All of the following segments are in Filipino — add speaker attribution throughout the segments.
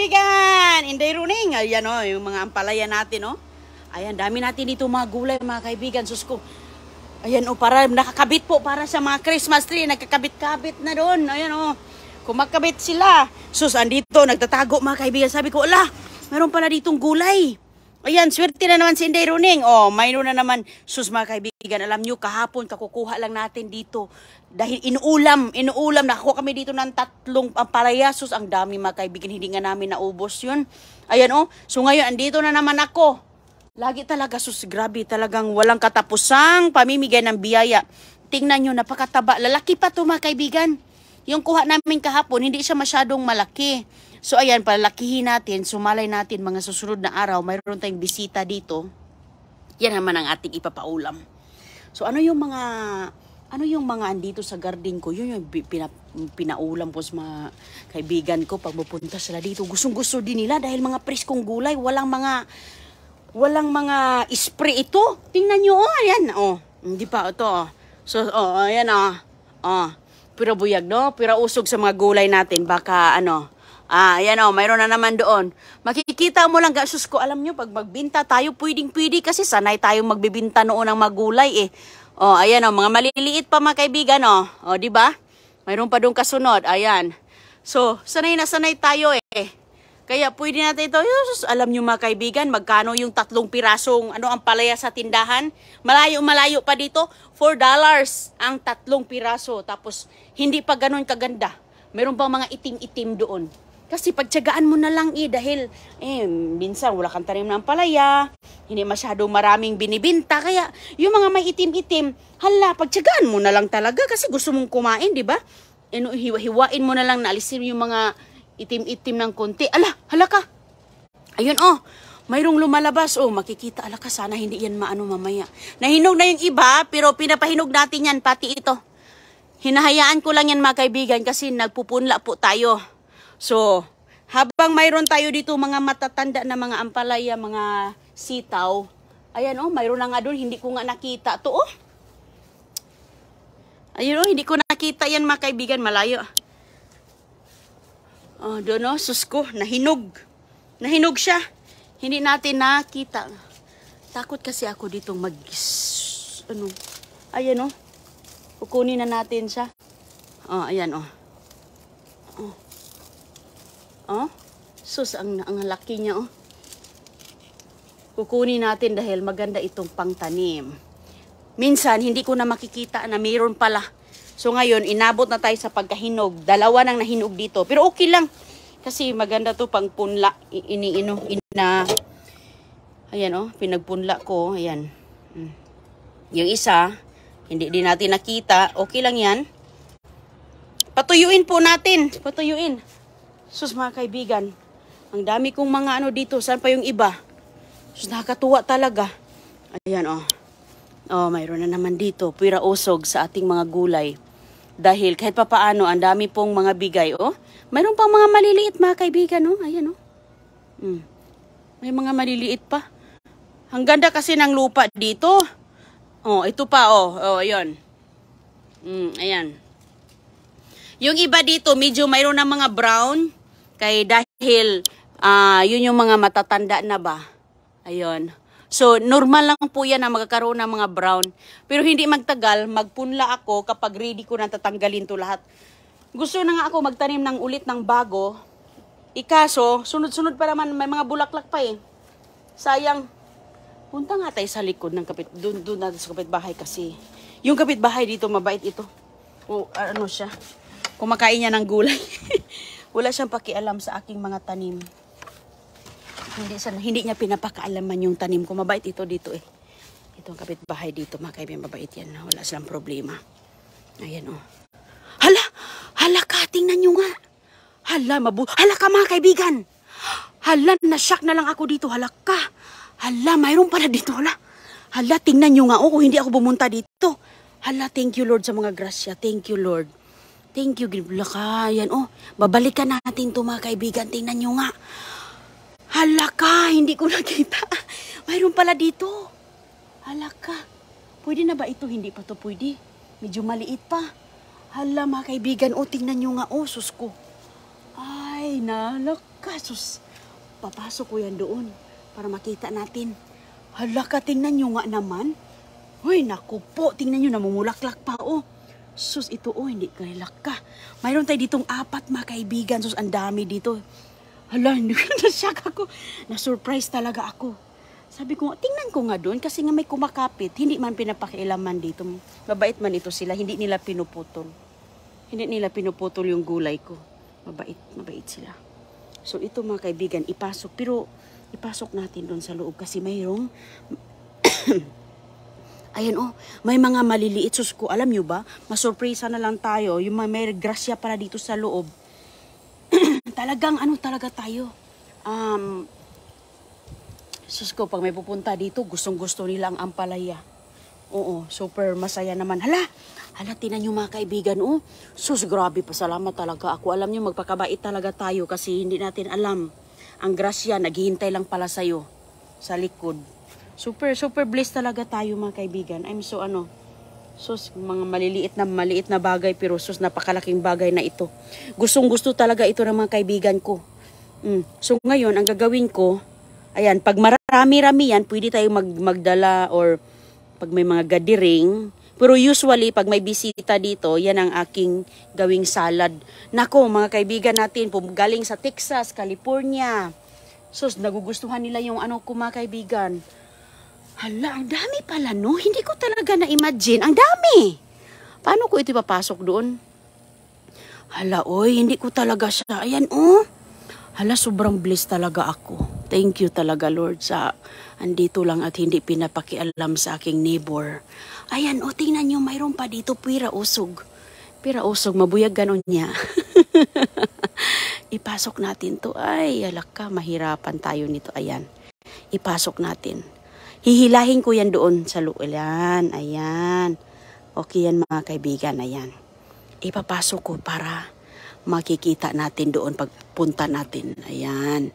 Speaker 1: kaibigan! Inday Runing. Ayan o, yung mga ampalaya natin o. Ayan, dami natin dito mga gulay mga kaibigan. Sus ko. Ayan o, para nakakabit po para sa mga Christmas tree. Nagkakabit-kabit na doon. Ayan o. Kumakabit sila. Sus, andito, nagtatago mga kaibigan. Sabi ko, ala, meron pala ditong gulay. Ayan, swerte na naman si Inday Runing. Oh, mayroon na naman. Sus mga kaibigan, alam nyo, kahapon kakukuha lang natin dito. Dahil inuulam. Nakakuha kami dito ng 3 ampalaya. Sus, ang dami mga kaibigan, hindi nga namin naubos yun. Ayan oh, so ngayon, andito na naman ako. Lagi talaga, sus, grabe, talagang walang katapusang pamimigay ng biyaya. Tingnan nyo, napakataba. Lalaki pa to mga kaibigan. Yung kuha namin kahapon, hindi siya masyadong malaki. So ayan, palakihin natin, sumalay natin mga susunod na araw, mayroon tayong bisita dito. Yan naman ang ating ipapaulam. So ano yung mga andito sa garden ko? Yun yung pinaulam ko sa mga kaibigan ko pag pupunta sila dito. Gustong-gusto din nila dahil mga preskong gulay, walang mga spray ito. Tingnan nyo, oh, ayan, oh. Hindi pa ito, oh. So, oh, ayan, oh. Oh, pira buyag, no? Pira usog sa mga gulay natin, baka ano. Ayan o, mayroon na naman doon. Makikita mo lang, gasus ko, alam nyo, pag magbinta tayo, pwedeng-pwede kasi sanay tayong magbibinta noon ng magulay eh. O, ayan o, mga maliliit pa mga kaibigan o. O, diba? Mayroon pa doon kasunod, ayan. So, sanay na sanay tayo eh. Kaya pwede natin ito, Yusus, alam nyo mga kaibigan, magkano yung 3 pirasong, ang palaya sa tindahan? Malayo pa dito, $4 ang 3 piraso. Tapos, hindi pa ganun kaganda. Meron pang mga itim-itim doon. Kasi pagtyagaan mo na lang dahil minsan wala kang tanim ng palaya, hindi masyadong maraming binibinta, kaya yung mga may itim-itim, hala, pagtyagaan mo na lang talaga kasi gusto mong kumain, di ba? Hiwa-hiwain mo na lang, naalisin yung mga itim-itim ng konti. Hala ka. Ayun mayroong lumalabas. Makikita, ala ka, sana hindi yan maano mamaya. Nahinog na yung iba, pero pinapahinog natin yan, pati ito. Hinahayaan ko lang yan mga kaibigan kasi nagpupunla po tayo. So, habang mayroon tayo dito mga matatanda na mga ampalaya, mga sitaw, ayan mayroon na nga doon, hindi ko nga nakita to ayun hindi ko nakita yan mga kaibigan, malayo. Doon sus ko, nahinog siya, hindi natin nakita. Takot kasi ako ditong ayan kukunin na natin siya. Ayan sus, ang laki niya Kukunin natin dahil maganda itong pangtanim. Minsan, hindi ko na makikita na mayroon pala. So ngayon, inabot na tayo sa pagkahinog. 2 nang nahinog dito. Pero okay lang. Kasi maganda to pang punla. Ayan pinagpunla ko. Ayan. Yung isa, hindi din natin nakita. Okay lang yan. Patuyuin po natin. Patuyuin. Sus mga kaibigan, ang dami kong mga dito. Saan pa yung iba? Sus, nakakatuwa talaga. Ayan mayroon na naman dito. Pira usog sa ating mga gulay. Dahil kahit pa paano, ang dami pong mga bigay. Mayroon pang mga maliliit mga kaibigan. Ayan may mga maliliit pa. Ang ganda kasi ng lupa dito. Ito pa ayun. Ayan. Yung iba dito, medyo mayroon ng mga brown. Dahil yun yung mga matatanda na ba. Ayun. So, normal lang po yan na magkakaroon ng mga brown. Pero hindi magtagal, magpunla ako kapag ready ko na tatanggalin to lahat. Gusto na nga ako magtanim ng ulit ng bago. Ikaso, sunod-sunod pa naman, may mga bulaklak pa Sayang. Punta nga tayo sa likod ng doon natin sa kapitbahay kasi. Yung kapitbahay dito, mabait ito. Siya. Kumakain niya ng gulay. Wala siyang pakialam sa aking mga tanim. Hindi niya pinapakaalaman yung tanim ko. Mabait ito dito Ito ang kapitbahay dito. Mga kaibigan, mabait yan. Wala silang problema. Ayan Hala ka, tingnan nyo nga. Hala ka mga kaibigan. Hala, na-shock na lang ako dito. Hala ka. Hala, mayroon pala dito. Hala, tingnan nyo nga. Kung hindi ako bumunta dito. Hala, thank you Lord sa mga grasya. Thank you Lord. Thank you, Gibla ka. Yan, babalikan natin to mga kaibigan. Tingnan nyo nga. Hala ka, hindi ko nakita. Mayroon pala dito. Hala ka. Pwede na ba ito? Hindi pa to pwede. Medyo maliit pa. Hala mga kaibigan, tingnan nyo nga. Sus ko. Ay, Nalakasos. Papasok ko yan doon para makita natin. Hala ka, tingnan nyo nga naman. Uy, naku po, tingnan nyo, namumulaklak pa, oh. Sus, ito, oh, hindi kailak ka. Mayroon tayo ditong 4 mga kaibigan. Sus, ang dami dito. Hala, hindi ko na-shock ako. Na-surprise talaga ako. Sabi ko, tingnan ko nga doon kasi nga may kumakapit. Hindi man pinapakialaman dito. Mabait man ito sila. Hindi nila pinuputol. Hindi nila pinuputol yung gulay ko. Mabait sila. So, ito mga kaibigan, ipasok. Pero, ipasok natin doon sa loob kasi mayroong... Ayan, oh, may mga maliliit. Sus ko, alam nyo ba? Masurpresa na lang tayo. Yung may grasya pala dito sa loob. Talagang, ano talaga tayo? Sus ko, pag may pupunta dito, gustong-gusto nila ang ampalaya. Oo, super masaya naman. Hala, tinan nyo mga kaibigan, oh. Sus, grabe, pasalamat talaga ako. Alam nyo, magpakabait talaga tayo kasi hindi natin alam. Ang grasya, naghihintay lang pala sa'yo sa likod. Super blessed talaga tayo mga kaibigan. I'm so sus, mga maliit na bagay pero sus, napakalaking bagay na ito. Gustong-gusto talaga ito ng mga kaibigan ko. So ngayon, ang gagawin ko, ayan, pag marami-rami yan, pwede tayo magdala or pag may mga gathering. Pero usually, pag may bisita dito, yan ang aking gawing salad. Nako, mga kaibigan natin, galing sa Texas, California. Sus, nagugustuhan nila yung ko mga kaibigan. Hala, ang dami pala, no? Hindi ko talaga na-imagine. Ang dami! Paano ko ito papasok doon? Hala, oy, hindi ko talaga siya. Ayan, oh. Hala, sobrang blessed talaga ako. Thank you talaga, Lord, sa andito lang at hindi pinapakialam sa aking neighbor. Ayan, oh, tingnan nyo, mayroon pa dito, pira usog. Pira usog, mabuyag ganon niya. Ipasok natin to. Ay, alak ka, mahirapan tayo nito. Ayan, ipasok natin. Hihilahin ko yan doon sa loob. Ayan. Okay yan mga kaibigan, ayan. Ipapasok ko para makikita natin doon pagpunta natin. Ayan.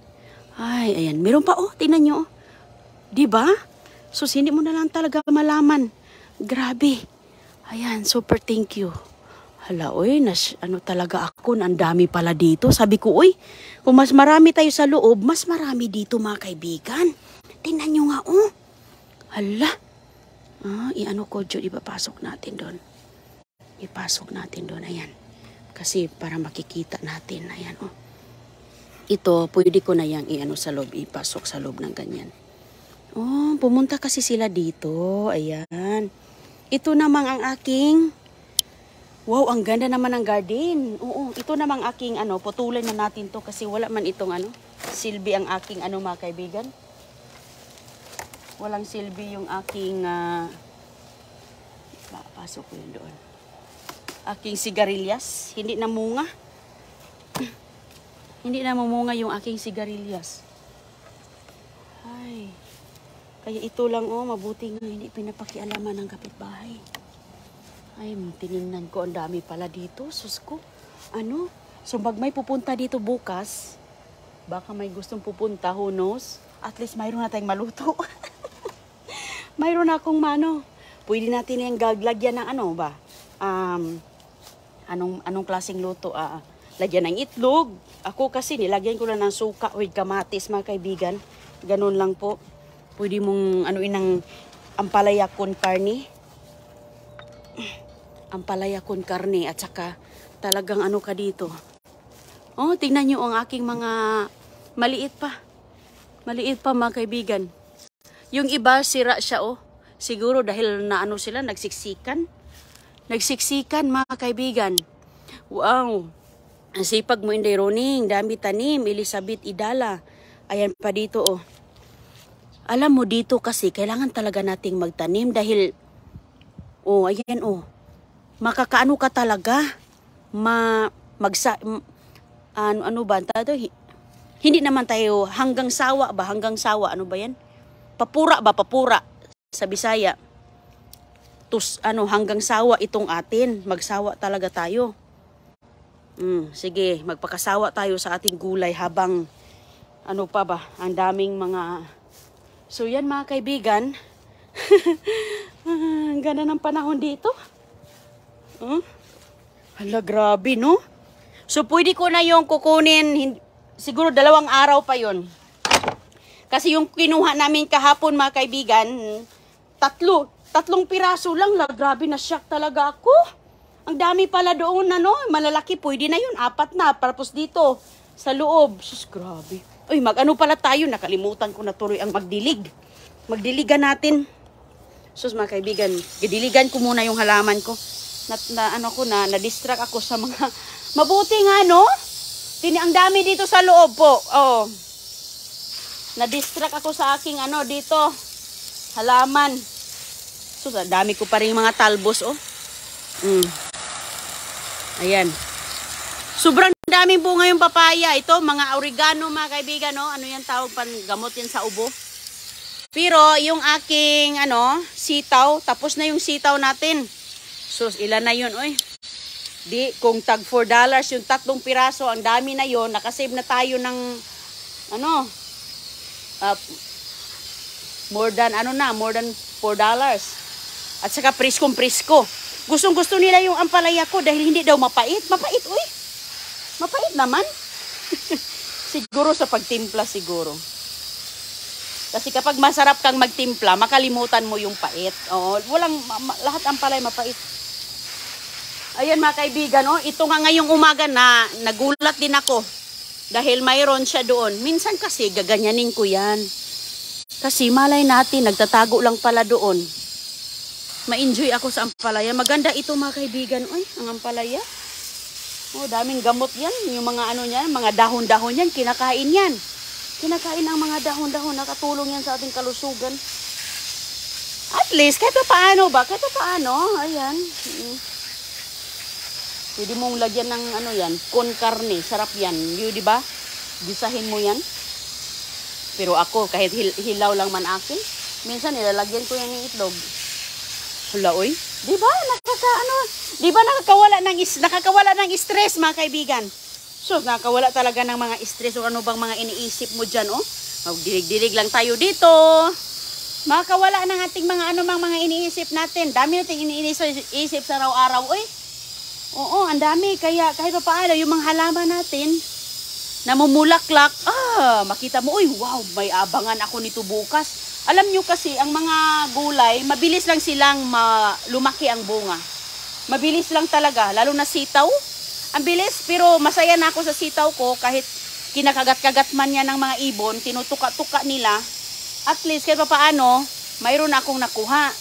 Speaker 1: Ay, ayan. Meron pa, oh, tingnan nyo. Diba? So, hindi mo na lang talaga malaman. Grabe. Ayan, super thank you. Hala, oy, talaga ako, ang dami pala dito. Sabi ko, oy, kung mas marami tayo sa loob, mas marami dito mga kaibigan. Tingnan nyo nga, oh. Hala. Iano ko dyan, ipapasok natin doon. Ipasok natin doon, ayan. Kasi para makikita natin, ayan, oh. Ito, pwede ko na yang sa loob, ipasok sa loob ng ganyan. Oh, pumunta kasi sila dito, ayan. Ito namang ang aking, wow, ang ganda naman ng garden. Oo, ito namang aking, putulin na natin to kasi wala man itong, silbi ang aking, mga kaibigan. Walang silbi yung aking, pasok ko yun doon. Aking sigarilyas, hindi namunga. Hindi na mamunga yung aking sigarilyas. Ay, kaya ito lang, oh, mabuti nga hindi pinapakialaman ng kapitbahay. Ay, tinignan ko, ang dami pala dito, sus ko. So pag may pupunta dito bukas, baka may gustong pupunta, who knows? At least mayroon na tayong maluto. Mayroon na akong pwede natin yung lagyan ng anong klaseng luto? Lagyan ng itlog. Ako kasi nilagyan ko na ng suka with kamatis mga kaibigan. Ganun lang po. Pwede mong ng ampalaya con carne. Ampalaya con carne at saka talagang ka dito. Oh, tingnan nyo ang aking mga maliit pa. Maliit pa mga kaibigan. Yung iba, sira siya, oh. Siguro dahil sila, nagsiksikan. Nagsiksikan, mga kaibigan. Wow. Ang sipag mo, Inday Roning. Dami tanim. Elizabeth Idala. Ayan pa dito, oh. Alam mo, dito kasi, kailangan talaga nating magtanim dahil, oh, ayan, oh. Makakaano ka talaga? Ano ba? Hindi naman tayo hanggang sawa ba? Hanggang sawa, ano ba yan? Papura sa Bisaya. Hanggang sawa itong atin. Magsawa talaga tayo. Sige, magpakasawa tayo sa ating gulay habang ang daming mga... So yan mga kaibigan. Ang ganda ng panahon dito. Hala, grabe, no? So pwede ko na yung kukunin. siguro 2 araw pa yon. Kasi yung kinuha namin kahapon mga kaibigan, 3 piraso lang. Grabe na shock talaga ako. Ang dami pala doon, ano, malalaki, pwede na yun, 4 na, tapos dito, sa loob. Sus, grabe. Uy, mag-ano pala tayo, nakalimutan ko na tuloy ang magdilig. Magdiligan natin. Sus, mga kaibigan, gidiligan ko muna yung halaman ko. Na-distract ako sa mga, mabuti nga, no? Ang dami dito sa loob po, oh. Na-distract ako sa aking, dito, halaman. Sus, dami ko pa rin mga talbos, oh. Ayan. Sobrang daming bunga yung papaya. Ito, mga oregano, mga kaibigan, no? Ano yan tawag, gamot yan sa ubo. Pero, yung aking, sitaw, tapos na yung sitaw natin. Sus, ilan na yun, oy. Di, kung tag $4 yung 3 piraso, ang dami na yun, nakasave na tayo ng, more than $4. At saka priskong-prisko. Gustong-gusto nila yung ampalaya ko dahil hindi daw mapait. Mapait, uy. Mapait naman. Siguro sa pagtimpla siguro. Kasi kapag masarap kang magtimpla, makalimutan mo yung pait. Oo, lahat ampalaya mapait. Ayan mga kaibigan, ito nga ngayong umaga na nagulat din ako. Dahil mayroon siya doon. Minsan kasi gaganyanin ko yan. Kasi malay natin, nagtatago lang pala doon. Ma-enjoy ako sa ampalaya. Maganda ito mga kaibigan. Uy, ang ampalaya. Daming gamot yan. Yung mga niyan, mga dahon-dahon yan, kinakain yan. Kinakain ang mga dahon-dahon. Nakatulong yan sa ating kalusugan. At least, kahit paano ba? Kahit paano. Ayan. Pwede mong lagyan ng yan, con carne. Sarap yan. Yung, di ba? Gisahin mo yan. Pero ako, kahit hilaw lang man akin, minsan nilalagyan ko yan ng itlog. Hula, oy. Di ba? Nakakawala ng stress, mga kaibigan. So, nakakawala talaga ng mga stress o ano bang mga iniisip mo dyan, Magdilig-dilig lang tayo dito. Makakawala ng ating mga mga iniisip natin. Dami nating iniisip sa araw-araw, oy. Oo, ang dami. Kaya kahit pa paano, yung mga halaman natin, namumulaklak, makita mo, uy, wow, may abangan ako nito bukas. Alam nyo kasi, ang mga gulay, mabilis lang silang lumaki ang bunga. Mabilis lang talaga, lalo na sitaw. Ang bilis, pero masaya na ako sa sitaw ko, kahit kinakagat-kagat man yan ng mga ibon, tinutuka-tuka nila. At least, kahit pa paano, mayroon akong nakuha.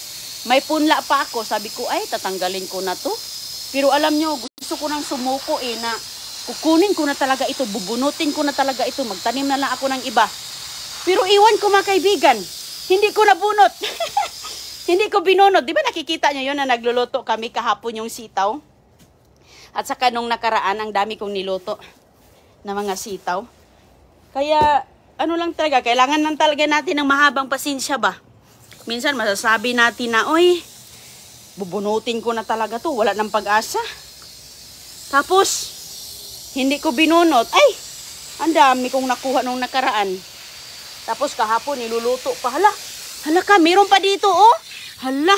Speaker 1: May punla pa ako, sabi ko, ay, tatanggalin ko na to. Pero alam nyo, gusto ko nang sumuko na kukunin ko na talaga ito, bubunutin ko na talaga ito, magtanim na lang ako ng iba. Pero iwan ko mga kaibigan, hindi ko nabunot. Hindi ko binunot. Di ba nakikita nyo yun na nagluluto kami kahapon yung sitaw? At saka nung nakaraan, ang dami kong niluto na mga sitaw. Kaya, lang talaga, kailangan lang talaga natin ng mahabang pasensya ba? Minsan masasabi natin na, oy, bubunutin ko na talaga to, wala ng pag-asa. Tapos, hindi ko binunot. Ay, ang dami kong nakuha nung nakaraan. Tapos kahapon, niluluto pa. Hala ka, meron pa dito, Hala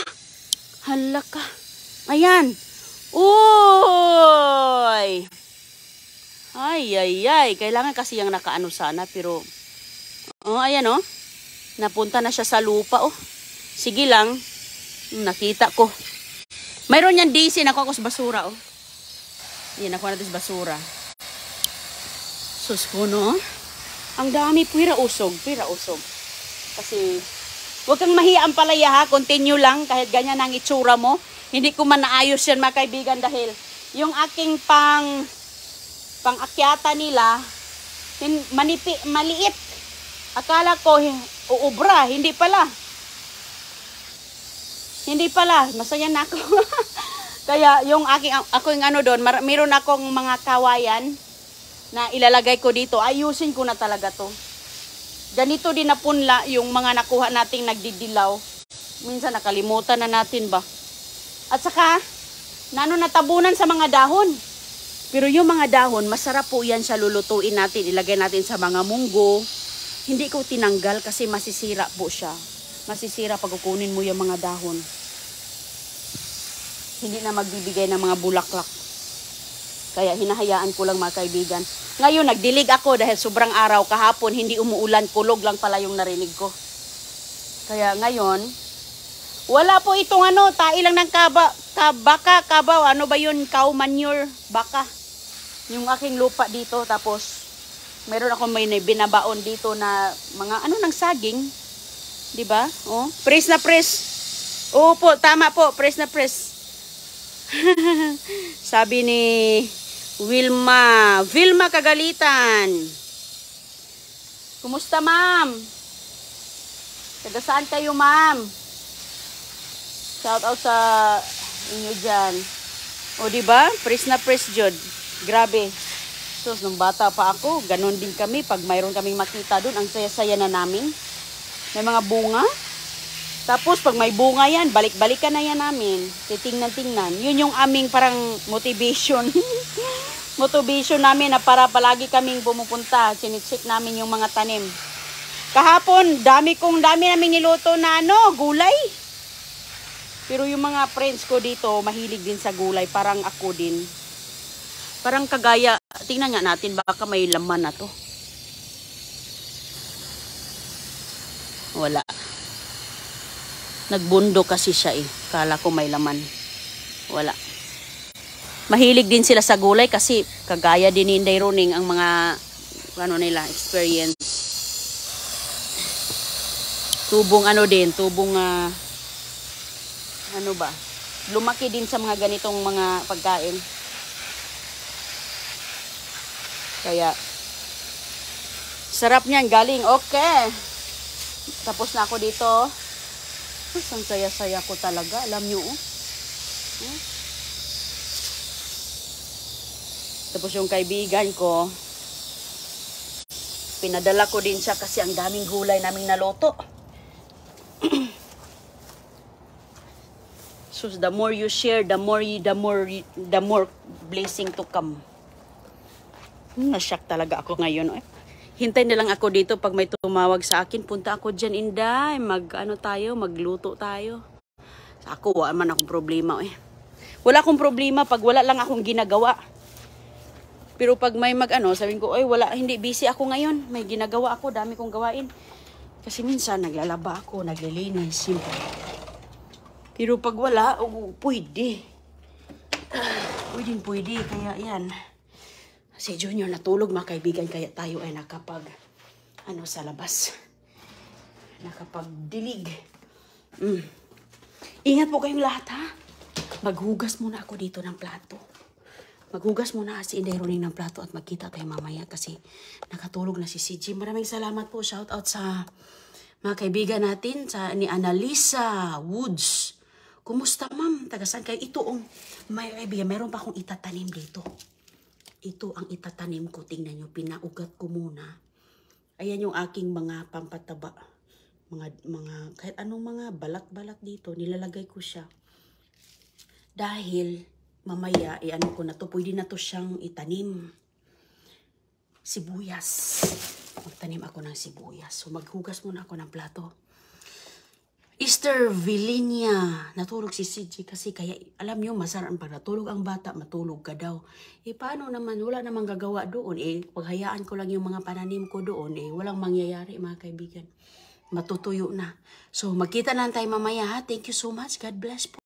Speaker 1: ka. Ayan. Uy. Ay. Kailangan kasi yung nakaano sana, pero, ayan, napunta na siya sa lupa, Sige lang. Nakita ko. Mayroon yan DC, nakuha ko sa basura, Yan, nakuha natin sa basura. Sus ko, no? Ang dami, pira usog. Kasi, huwag kang mahiya ang palaya, ha? Continue lang, kahit ganyan ang itsura mo. Hindi ko man naayos yan, mga kaibigan, dahil yung aking pang-akyata nila, maliit. Akala ko, uubra, hindi pala. Masaya na ako. Kaya yung ako yung doon, meron akong mga kawayan na ilalagay ko dito. Ayusin ko na talaga to. Ganito din na punla yung mga nakuha nating nagdidilaw. Minsan nakalimutan na natin ba. At saka, natabunan sa mga dahon. Pero yung mga dahon, masarap po yan siya lulutuin natin. Ilagay natin sa mga munggo. Hindi ko tinanggal kasi masisira po siya. Masisira pag kukunin mo yung mga dahon. Hindi na magbibigay ng mga bulaklak. Kaya hinahayaan ko lang mga kaibigan. Ngayon, nagdilig ako dahil sobrang araw kahapon, hindi umuulan, kulog lang pala yung narinig ko. Kaya ngayon, wala po itong tai lang ng kabaw, ano ba yun, cow manure, baka. Yung aking lupa dito, tapos, meron ako may binabaon dito na mga, ng saging. Diba? Oh, press na press. Opo, tama po, press na press. Sabi ni Vilma Kagalitan. Kumusta, ma'am? Taga saan kayo, ma'am? Shout out sa inyo dyan. O, diba? Press na press, Jod. Grabe. So, nung bata pa ako, ganun din kami. Pag mayroon kaming makita doon, ang saya-saya na namin. May mga bunga. Tapos, pag may bunga yan, balik-balikan na yan namin. Titingnan-tingnan. Yun yung aming parang motivation. Motivation namin na para palagi kaming pumupunta. Sinicheck namin yung mga tanim. Kahapon, dami naming niluto na gulay. Pero yung mga friends ko dito, mahilig din sa gulay. Parang ako din. Parang kagaya, tingnan nga natin, baka may laman na to. Wala. Nagbundo kasi siya eh. Kala ko may laman. Wala. Mahilig din sila sa gulay kasi kagaya din ni Inday Roning ang mga experience. Tubong lumaki din sa mga ganitong mga pagkain. Kaya sarap niyan, galing. Okay. Tapos na ako dito. Ang saya-saya ko talaga, alam niyo. Tapos yung kaibigan ko, pinadala ko din siya kasi ang daming gulay naming naloto. So the more you share, the more blessing to come. Nashock talaga ako ngayon. Hintay na lang ako dito pag may tumawag sa akin. Punta ako dyan, Inday. Magluto tayo. Ako, wala man akong problema. Wala akong problema pag wala lang akong ginagawa. Pero pag may sabihin ko, hindi, busy ako ngayon. May ginagawa ako, dami kong gawain. Kasi minsan, naglalaba ako, naglilinis, simple. Pero pag wala, pwede. Pwede, kaya yan. Si Junior natulog, mga kaibigan, kaya tayo ay nakapag, sa labas. Nakapagdilig. Ingat po kayong lahat, ha? Maghugas muna ako dito ng plato. Maghugas muna si Inday Roning ng plato at magkita tayo mamaya kasi nakatulog na si CJ. Maraming salamat po. Shout out sa mga kaibigan natin, ni Annalisa Woods. Kumusta, ma'am? Tagasan kayo? Ito, may kaibigan, meron pa akong itatanim dito. Ito ang itatanim ko. Tingnan nyo, pinaugat ko muna. Ayan yung aking mga pampataba. Kahit anong mga balat-balat dito, nilalagay ko siya. Dahil, mamaya, ko na to, pwede na to siyang itanim. Sibuyas. Magtanim ako ng sibuyas. So, maghugas muna ako ng plato. Easter Villinia. Natulog si CJ kasi kaya, alam nyo, masarap pag natulog ang bata, matulog ka daw. Paano naman, wala namang gagawa doon. Paghayaan ko lang yung mga pananim ko doon. Walang mangyayari, mga kaibigan. Matutuyo na. So, magkita na tayo mamaya, ha? Thank you so much. God bless po.